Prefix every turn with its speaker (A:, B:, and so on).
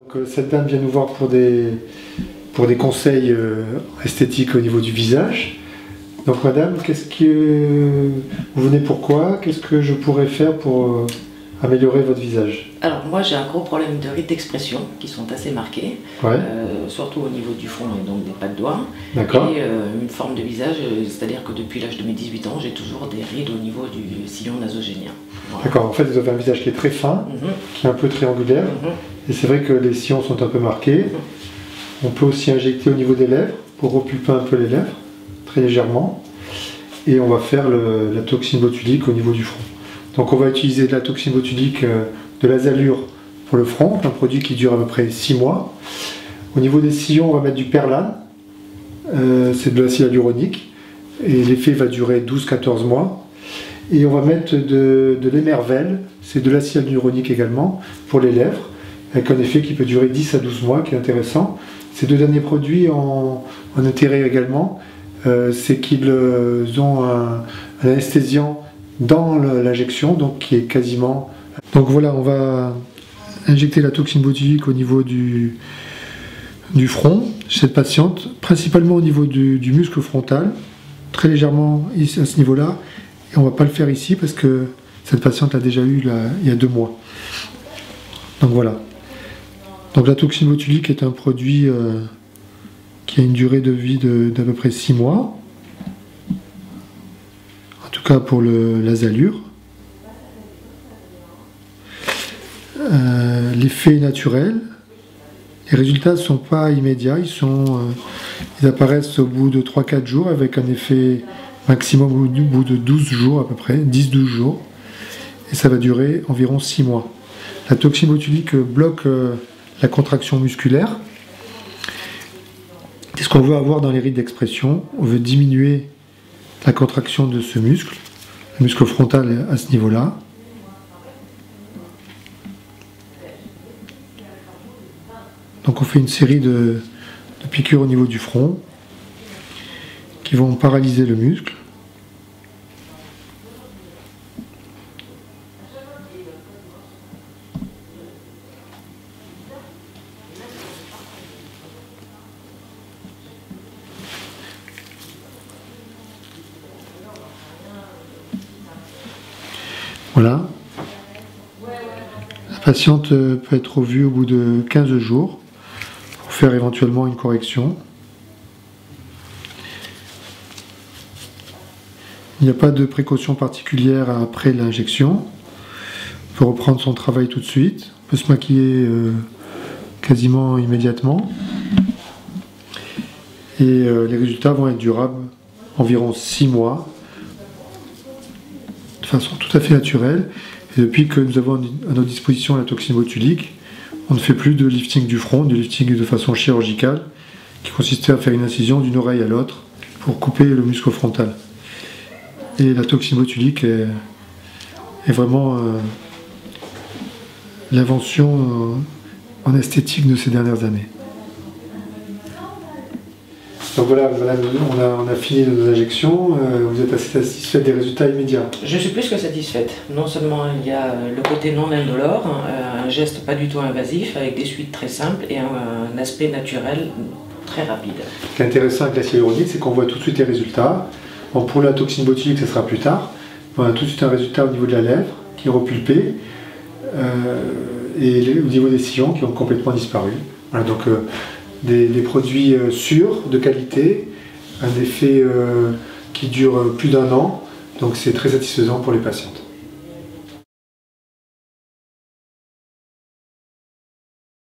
A: Donc, cette dame vient nous voir pour des conseils esthétiques au niveau du visage. Donc madame, vous venez pourquoi? Qu'est-ce que je pourrais faire pour améliorer votre visage?
B: Alors moi j'ai un gros problème de rides d'expression qui sont assez marqués,
A: Ouais.
B: surtout au niveau du front et donc des pas de doigts.
A: D'accord.
B: Et une forme de visage, c'est-à-dire que depuis l'âge de mes 18 ans, j'ai toujours des rides au niveau du sillon nasogénien. Voilà.
A: D'accord, en fait vous avez un visage qui est très fin, qui est un peu triangulaire, et c'est vrai que les sillons sont un peu marqués. On peut aussi injecter au niveau des lèvres, pour repulper un peu les lèvres, très légèrement. Et on va faire la toxine botulique au niveau du front. Donc on va utiliser de la toxine botulique de l'azalure pour le front, un produit qui dure à peu près 6 mois. Au niveau des sillons, on va mettre du perlane, c'est de l'acide hyaluronique, et l'effet va durer 12-14 mois. Et on va mettre de l'émervel, c'est de l'acide hyaluronique également, pour les lèvres, avec un effet qui peut durer 10 à 12 mois, qui est intéressant. Ces deux derniers produits ont un intérêt également, c'est qu'ils ont un anesthésiant dans l'injection, donc qui est quasiment... Donc voilà, on va injecter la toxine botulique au niveau du front, chez cette patiente, principalement au niveau du muscle frontal, très légèrement à ce niveau-là, et on ne va pas le faire ici parce que cette patiente l'a déjà eu il y a 2 mois. Donc voilà. Donc la toxine botulique est un produit qui a une durée de vie d'à peu près 6 mois, en tout cas pour l'azalure. L'effet est naturel, les résultats ne sont pas immédiats, ils apparaissent au bout de 3-4 jours avec un effet maximum au bout de 12 jours à peu près, 10-12 jours, et ça va durer environ 6 mois. La toxine botulique bloque la contraction musculaire. C'est ce qu'on veut avoir dans les rides d'expression. On veut diminuer la contraction de ce muscle. Le muscle frontal est à ce niveau-là. Donc on fait une série de piqûres au niveau du front qui vont paralyser le muscle. Voilà. La patiente peut être revue au bout de 15 jours pour faire éventuellement une correction. Il n'y a pas de précaution particulière après l'injection. On peut reprendre son travail tout de suite. On peut se maquiller quasiment immédiatement. Et les résultats vont être durables environ 6 mois. De façon tout à fait naturelle, et depuis que nous avons à notre disposition la toxine botulique, on ne fait plus de lifting du front, du lifting de façon chirurgicale, qui consistait à faire une incision d'une oreille à l'autre pour couper le muscle frontal. Et la toxine botulique est vraiment l'invention en esthétique de ces dernières années. Donc voilà, madame, on a fini nos injections, vous êtes assez satisfaite des résultats immédiats?
B: Je suis plus que satisfaite. Non seulement il y a le côté non indolore, un geste pas du tout invasif, avec des suites très simples et un aspect naturel très rapide.
A: Ce qui est intéressant avec l'acide hyaluronique, c'est qu'on voit tout de suite les résultats. Bon, pour la toxine botulique, ça sera plus tard. On a tout de suite un résultat au niveau de la lèvre, qui est repulpé, et au niveau des sillons, qui ont complètement disparu. Voilà, donc des produits sûrs, de qualité, un effet qui dure plus d'1 an, donc c'est très satisfaisant pour les patientes.